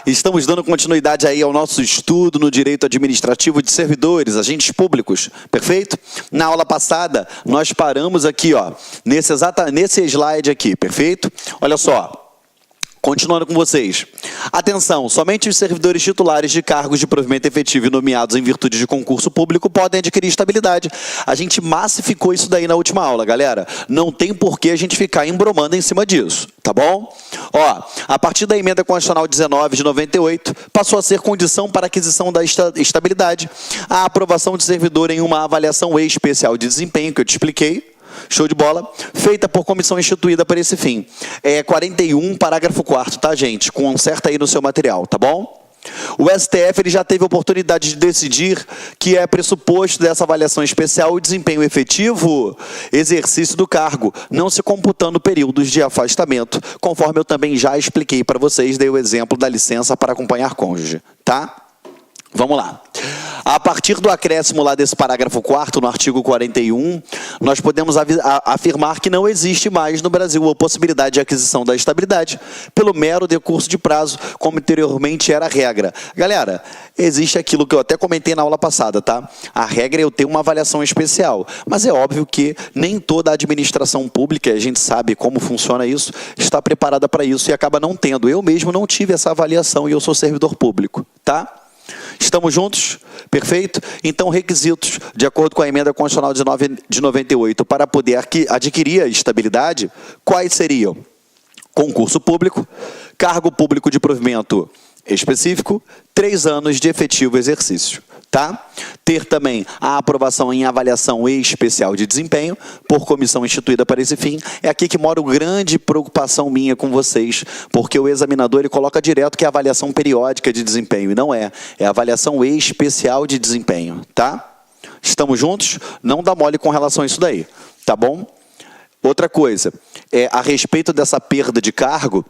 Estamos dando continuidade aí ao nosso estudo no direito administrativo de servidores, agentes públicos, perfeito? Na aula passada, nós paramos aqui, ó, nesse slide aqui, perfeito? Olha só. Continuando com vocês. Atenção, somente os servidores titulares de cargos de provimento efetivo e nomeados em virtude de concurso público podem adquirir estabilidade. A gente massificou isso daí na última aula, galera. Não tem por que a gente ficar embromando em cima disso, tá bom? Ó, a partir da emenda constitucional 19 de 98, passou a ser condição para aquisição da estabilidade a aprovação de servidor em uma avaliação especial de desempenho, que eu te expliquei. Show de bola, feita por comissão instituída para esse fim. É 41, parágrafo 4º, tá, gente? Conserta aí no seu material, tá bom? O STF ele já teve a oportunidade de decidir que é pressuposto dessa avaliação especial o desempenho efetivo, exercício do cargo, não se computando períodos de afastamento, conforme eu também já expliquei para vocês, dei o exemplo da licença para acompanhar cônjuge, tá? Vamos lá. A partir do acréscimo lá desse parágrafo 4º, no artigo 41, nós podemos afirmar que não existe mais no Brasil a possibilidade de aquisição da estabilidade pelo mero decurso de prazo, como anteriormente era a regra. Galera, existe aquilo que eu até comentei na aula passada, tá? A regra é eu ter uma avaliação especial, mas é óbvio que nem toda a administração pública, a gente sabe como funciona isso, está preparada para isso e acaba não tendo. Eu mesmo não tive essa avaliação e eu sou servidor público, tá? Estamos juntos? Perfeito? Então, requisitos, de acordo com a emenda constitucional de 98, para poder adquirir a estabilidade, quais seriam? Concurso público, cargo público de provimento específico, 3 anos de efetivo exercício, tá? Ter também a aprovação em avaliação especial de desempenho, por comissão instituída para esse fim. É aqui que mora a grande preocupação minha com vocês, porque o examinador ele coloca direto que é avaliação periódica de desempenho, e não é. É avaliação especial de desempenho, tá? Estamos juntos? Não dá mole com relação a isso daí, tá bom? Outra coisa, a respeito dessa perda de cargo,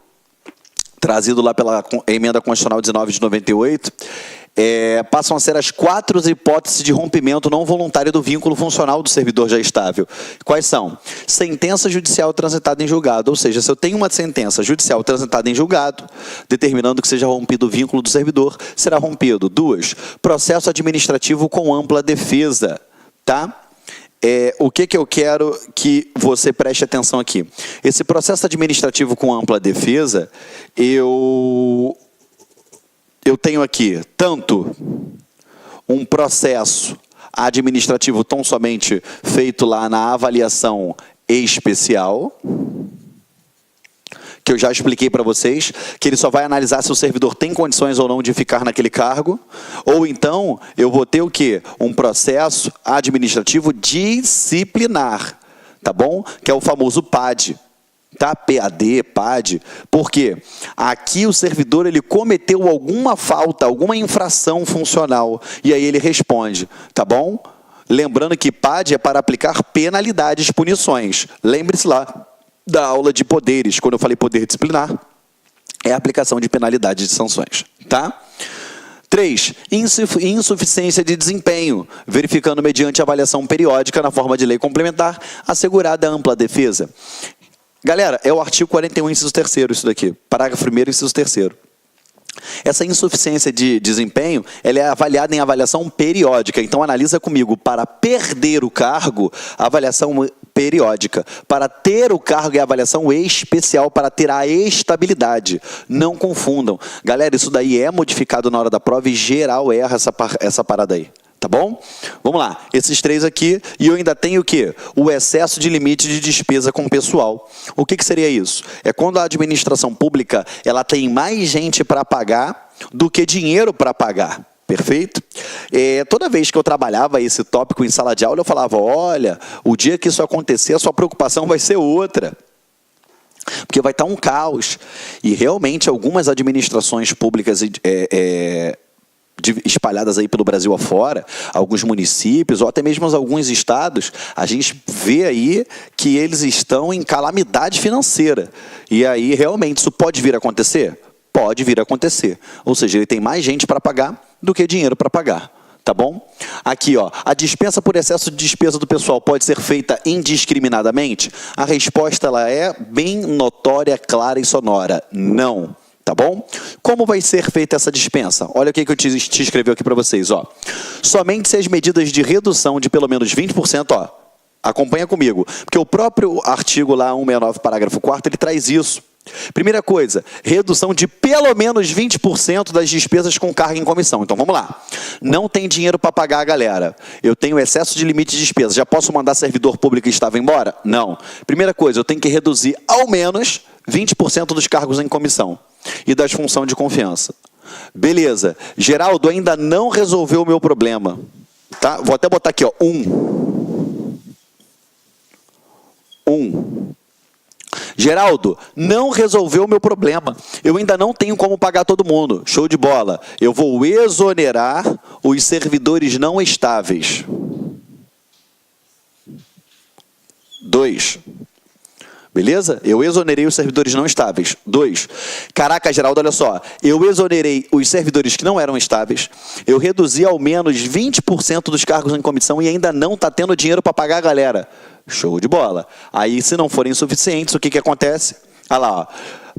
trazido lá pela emenda constitucional 19 de 98, passam a ser as 4 hipóteses de rompimento não voluntário do vínculo funcional do servidor já estável. Quais são? Sentença judicial transitada em julgado, ou seja, se eu tenho uma sentença judicial transitada em julgado, determinando que seja rompido o vínculo do servidor, será rompido. 2, processo administrativo com ampla defesa, tá? O que eu quero que você preste atenção aqui? Esse processo administrativo com ampla defesa, eu tenho aqui tanto um processo administrativo tão somente feito lá na avaliação especial, que eu já expliquei para vocês, que ele só vai analisar se o servidor tem condições ou não de ficar naquele cargo, ou então eu vou ter o quê? Um processo administrativo disciplinar, tá bom? Que é o famoso PAD, tá? PAD, PAD, por quê? Aqui o servidor ele cometeu alguma falta, alguma infração funcional, e aí ele responde, tá bom? Lembrando que PAD é para aplicar penalidades, punições, lembre-se lá da aula de poderes, quando eu falei poder disciplinar, é a aplicação de penalidades de sanções, tá? 3, insuficiência de desempenho, verificando mediante avaliação periódica na forma de lei complementar, assegurada ampla defesa. Galera, é o artigo 41, inciso 3º, isso daqui, parágrafo 1º, inciso 3º. Essa insuficiência de desempenho, ela é avaliada em avaliação periódica. Então, analisa comigo, para perder o cargo, avaliação periódica. Para ter o cargo, é avaliação especial para ter a estabilidade. Não confundam. Galera, isso daí é modificado na hora da prova e geral erra essa parada aí. Tá bom? Vamos lá, esses 3 aqui, e eu ainda tenho o quê? O excesso de limite de despesa com pessoal. O que seria isso? É quando a administração pública ela tem mais gente para pagar do que dinheiro para pagar. Perfeito? Toda vez que eu trabalhava esse tópico em sala de aula, eu falava, olha, o dia que isso acontecer, a sua preocupação vai ser outra. Porque vai estar um caos. E realmente algumas administrações públicas espalhadas aí pelo Brasil afora, alguns municípios ou até mesmo alguns estados, a gente vê aí que eles estão em calamidade financeira. E aí, realmente, isso pode vir a acontecer? Pode vir a acontecer. Ou seja, ele tem mais gente para pagar do que dinheiro para pagar. Tá bom? Aqui, ó, a dispensa por excesso de despesa do pessoal pode ser feita indiscriminadamente? A resposta ela é bem notória, clara e sonora. Não. Tá Tá bom? Como vai ser feita essa dispensa? Olha o que eu te escrevi aqui para vocês. Ó. Somente se as medidas de redução de pelo menos 20%, ó, acompanha comigo, porque o próprio artigo lá, 169, parágrafo 4º, ele traz isso. Primeira coisa, redução de pelo menos 20% das despesas com carga em comissão. Então, vamos lá. Não tem dinheiro para pagar a galera. Eu tenho excesso de limite de despesa. Já posso mandar servidor público que estava embora? Não. Primeira coisa, eu tenho que reduzir ao menos 20% dos cargos em comissão e das funções de confiança. Beleza. Geraldo ainda não resolveu o meu problema. Tá? Vou até botar aqui, ó, 1. Geraldo, não resolveu o meu problema. Eu ainda não tenho como pagar todo mundo. Show de bola. Eu vou exonerar os servidores não estáveis. 2. Beleza? Eu exonerei os servidores não estáveis. 2. Caraca, Geraldo, olha só. Eu exonerei os servidores que não eram estáveis. Eu reduzi ao menos 20% dos cargos em comissão e ainda não está tendo dinheiro para pagar a galera. Show de bola. Aí, se não forem suficientes, o que acontece? Olha lá, ó.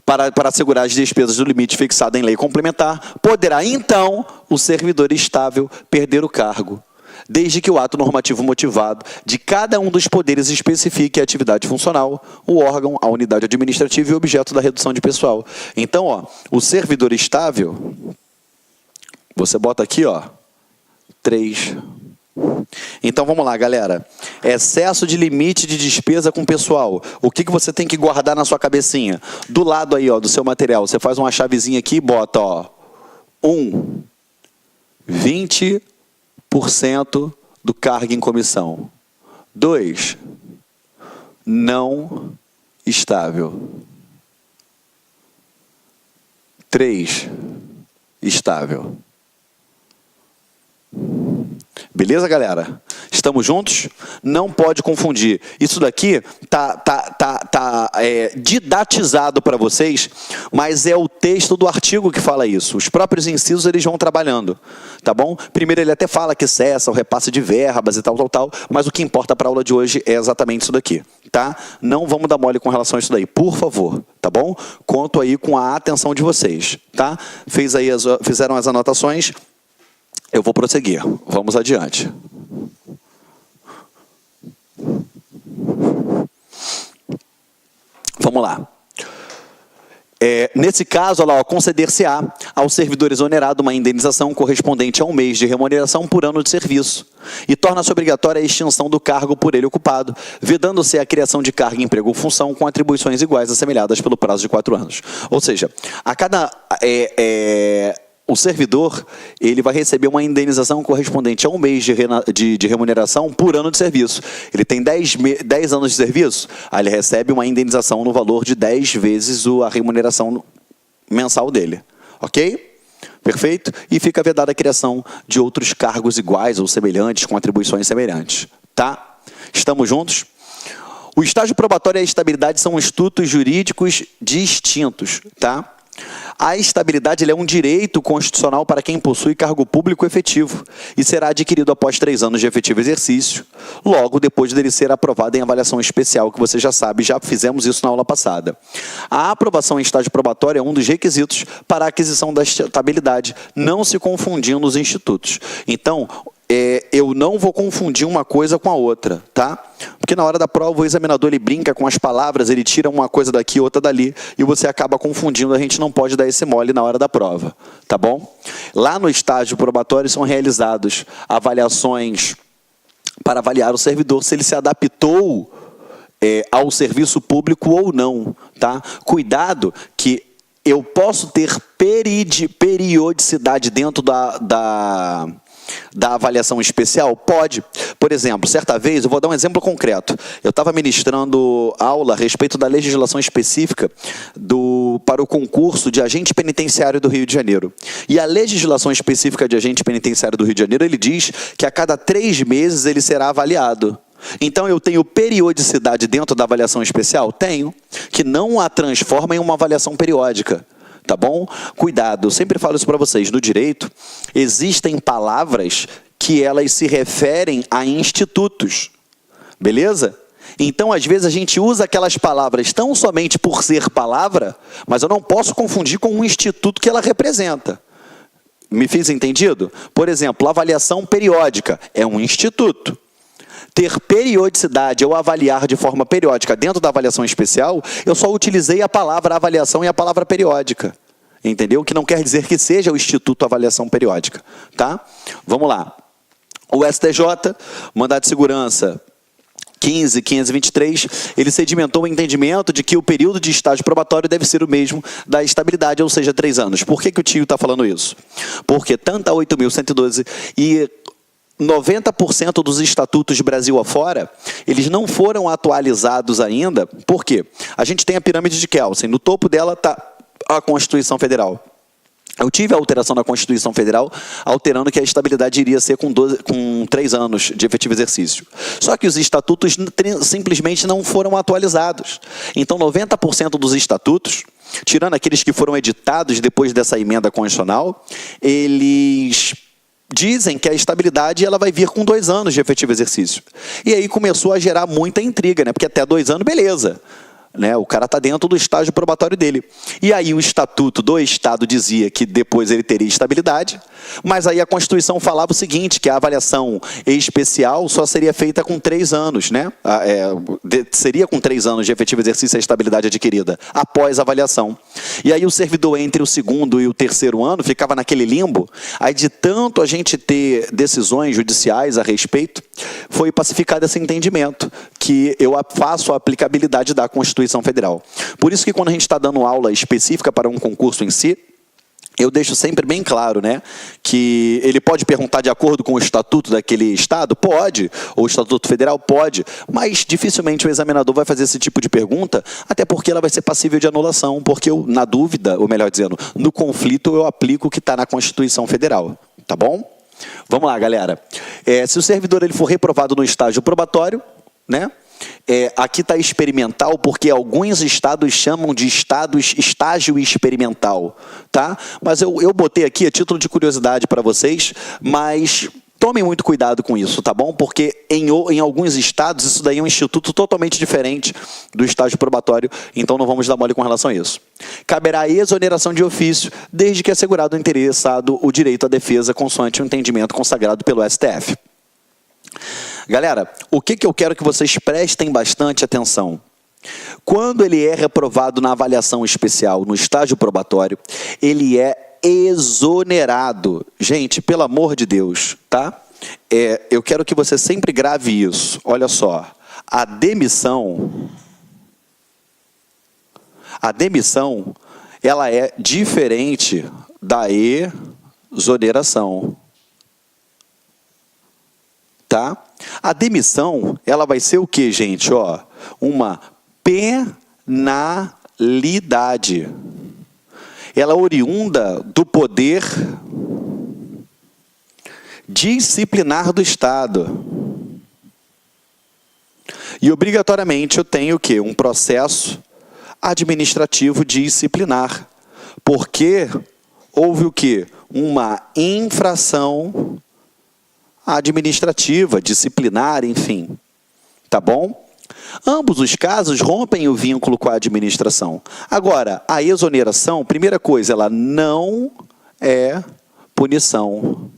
Para assegurar as despesas do limite fixado em lei complementar, poderá, então, o servidor estável perder o cargo, desde que o ato normativo motivado de cada um dos poderes especifique a atividade funcional, o órgão, a unidade administrativa e o objeto da redução de pessoal. Então, ó, o servidor estável, você bota aqui, ó, 3. Então, vamos lá, galera. Excesso de limite de despesa com pessoal. O que você tem que guardar na sua cabecinha? Do lado aí, ó, do seu material, você faz uma chavezinha aqui e bota, ó, 20% do cargo em comissão. 2, não estável. 3, estável. Beleza, galera? Estamos juntos? Não pode confundir. Isso daqui tá didatizado para vocês, mas é o texto do artigo que fala isso. Os próprios incisos eles vão trabalhando, tá bom? Primeiro ele até fala que cessa o repasse de verbas e tal, mas o que importa para a aula de hoje é exatamente isso daqui, tá? Não vamos dar mole com relação a isso daí, por favor, tá bom? Conto aí com a atenção de vocês, tá? Fizeram as anotações. Eu vou prosseguir. Vamos adiante. Vamos lá. Nesse caso, conceder-se-á ao servidor exonerado uma indenização correspondente a 1 mês de remuneração por ano de serviço e torna-se obrigatória a extinção do cargo por ele ocupado, vedando-se a criação de cargo, emprego ou função com atribuições iguais assemelhadas pelo prazo de 4 anos. Ou seja, a cada... o servidor ele vai receber uma indenização correspondente a 1 mês de remuneração por ano de serviço. Ele tem 10 anos de serviço, aí ele recebe uma indenização no valor de 10 vezes a remuneração mensal dele. Ok? Perfeito? E fica vedada a criação de outros cargos iguais ou semelhantes, com atribuições semelhantes. Tá? Estamos juntos? O estágio probatório e a estabilidade são institutos jurídicos distintos. Tá? A estabilidade é um direito constitucional para quem possui cargo público efetivo e será adquirido após 3 anos de efetivo exercício, logo depois dele ser aprovado em avaliação especial, que você já sabe, já fizemos isso na aula passada. A aprovação em estágio probatório é um dos requisitos para a aquisição da estabilidade, não se confundindo os institutos. Então, eu não vou confundir uma coisa com a outra, tá? Porque na hora da prova o examinador ele brinca com as palavras, ele tira uma coisa daqui, outra dali, e você acaba confundindo, a gente não pode dar esse mole na hora da prova, tá bom? Lá no estágio probatório são realizados avaliações para avaliar o servidor se ele se adaptou ao serviço público ou não, tá? Cuidado que eu posso ter periodicidade dentro da avaliação especial? Pode. Por exemplo, certa vez, eu vou dar um exemplo concreto. Eu estava ministrando aula a respeito da legislação específica para o concurso de agente penitenciário do Rio de Janeiro. E a legislação específica de agente penitenciário do Rio de Janeiro, ele diz que a cada 3 meses ele será avaliado. Então, eu tenho periodicidade dentro da avaliação especial? Tenho, que não a transforma em uma avaliação periódica. Tá bom? Cuidado, eu sempre falo isso para vocês, no direito existem palavras que elas se referem a institutos, beleza? Então, às vezes, a gente usa aquelas palavras tão somente por ser palavra, mas eu não posso confundir com um instituto que ela representa. Me fiz entendido? Por exemplo, avaliação periódica é um instituto. Ter periodicidade ou avaliar de forma periódica dentro da avaliação especial, eu só utilizei a palavra avaliação e a palavra periódica. Entendeu? Que não quer dizer que seja o Instituto Avaliação Periódica. Tá? Vamos lá. O STJ, Mandado de Segurança 15.523, ele sedimentou o entendimento de que o período de estágio probatório deve ser o mesmo da estabilidade, ou seja, 3 anos. Por que o tio está falando isso? Porque tanto a 8.112 e 90% dos estatutos de Brasil afora, eles não foram atualizados ainda. Por quê? A gente tem a pirâmide de Kelsen, no topo dela está a Constituição Federal. Eu tive a alteração da Constituição Federal, alterando que a estabilidade iria ser com 3 anos de efetivo exercício. Só que os estatutos simplesmente não foram atualizados. Então, 90% dos estatutos, tirando aqueles que foram editados depois dessa emenda constitucional, eles dizem que a estabilidade ela vai vir com 2 anos de efetivo exercício. E aí começou a gerar muita intriga, né? Porque até 2 anos, beleza. Né, o cara está dentro do estágio probatório dele. E aí o estatuto do Estado dizia que depois ele teria estabilidade, mas aí a Constituição falava o seguinte, que a avaliação especial só seria feita com 3 anos, né? Seria com 3 anos de efetivo exercício a estabilidade adquirida, após a avaliação. E aí o servidor entre o 2º e o 3º ano ficava naquele limbo, aí de tanto a gente ter decisões judiciais a respeito, foi pacificado esse entendimento, que eu faço a aplicabilidade da Constituição Federal. Por isso que quando a gente está dando aula específica para um concurso em si, eu deixo sempre bem claro, né, que ele pode perguntar de acordo com o estatuto daquele estado? Pode. Ou o estatuto federal? Pode. Mas dificilmente o examinador vai fazer esse tipo de pergunta, até porque ela vai ser passível de anulação, porque eu, na dúvida, ou melhor dizendo, no conflito eu aplico o que está na Constituição Federal. Tá bom? Vamos lá, galera. Se o servidor ele for reprovado no estágio probatório, né? Aqui está experimental, porque alguns estados chamam de estágio experimental, tá? Mas eu botei aqui a título de curiosidade para vocês, mas tomem muito cuidado com isso, tá bom? Porque em alguns estados isso daí é um instituto totalmente diferente do estágio probatório, então não vamos dar mole com relação a isso. Caberá exoneração de ofício, desde que assegurado ao interessado o direito à defesa, consoante o entendimento consagrado pelo STF. Galera, o que eu quero que vocês prestem bastante atenção? Quando ele é reprovado na avaliação especial, no estágio probatório, ele é exonerado. Gente, pelo amor de Deus, tá? Eu quero que você sempre grave isso. Olha só, a demissão, ela é diferente da exoneração. Tá? A demissão, ela vai ser o que, gente? Ó, uma penalidade. Ela é oriunda do poder disciplinar do Estado. E obrigatoriamente eu tenho o quê? Um processo administrativo disciplinar. Porque houve o quê? Uma infração administrativa, disciplinar, enfim. Tá bom? Ambos os casos rompem o vínculo com a administração. Agora, a exoneração, primeira coisa, ela não é punição.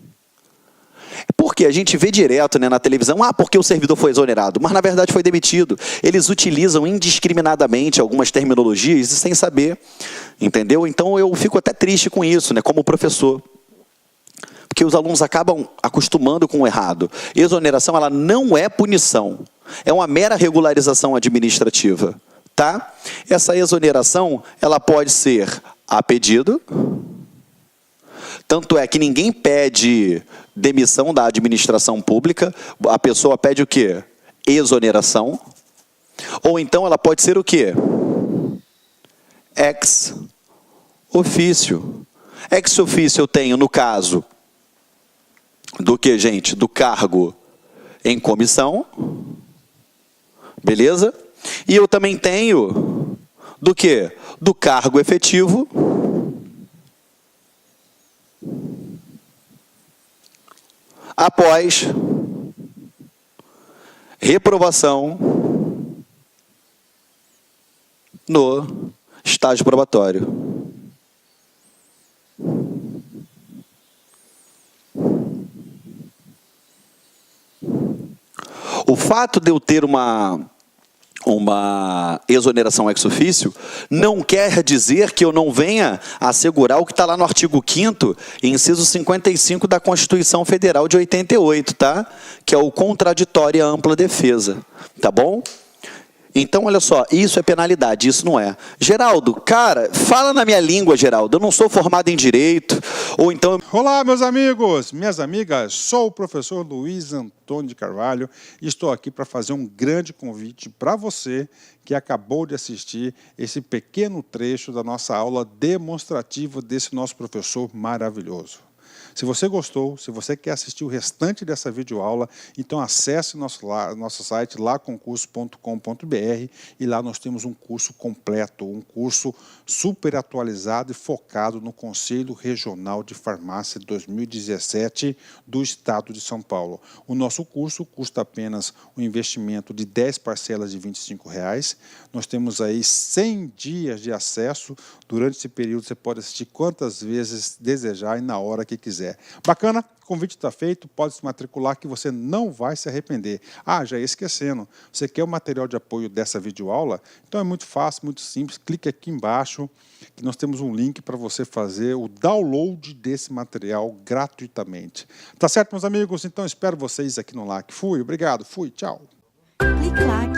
Porque a gente vê direto, né, na televisão, porque o servidor foi exonerado, mas na verdade foi demitido. Eles utilizam indiscriminadamente algumas terminologias e sem saber, entendeu? Então eu fico até triste com isso, né, como professor. Porque os alunos acabam acostumando com o errado. Exoneração, ela não é punição. É uma mera regularização administrativa. Tá? Essa exoneração, ela pode ser a pedido. Tanto é que ninguém pede demissão da administração pública. A pessoa pede o quê? Exoneração. Ou então ela pode ser o quê? Ex officio. Ex officio eu tenho, no caso, do que, gente? Do cargo em comissão. Beleza? E eu também tenho do que? Do cargo efetivo. Após reprovação no estágio probatório. O fato de eu ter uma exoneração ex officio não quer dizer que eu não venha assegurar o que está lá no artigo 5º, inciso 55 da Constituição Federal de 88, tá? Que é o contraditório e a ampla defesa, tá bom? Então, olha só, isso é penalidade, isso não é. Geraldo, cara, fala na minha língua, Geraldo, eu não sou formado em Direito, ou então... Olá, meus amigos, minhas amigas, sou o professor Luiz Antônio de Carvalho e estou aqui para fazer um grande convite para você que acabou de assistir esse pequeno trecho da nossa aula demonstrativa desse nosso professor maravilhoso. Se você gostou, se você quer assistir o restante dessa videoaula, então acesse nosso site laconcurso.com.br e lá nós temos um curso completo, um curso super atualizado e focado no Conselho Regional de Farmácia 2017 do Estado de São Paulo. O nosso curso custa apenas um investimento de 10 parcelas de R$ 25. Nós temos aí 100 dias de acesso. Durante esse período você pode assistir quantas vezes desejar e na hora que quiser. Bacana? O convite está feito, pode se matricular que você não vai se arrepender. Ah, já ia esquecendo, você quer o material de apoio dessa videoaula? Então é muito fácil, muito simples, clique aqui embaixo que nós temos um link para você fazer o download desse material gratuitamente. Tá certo, meus amigos? Então espero vocês aqui no LAC. Fui, obrigado, fui, tchau. Clique LAC.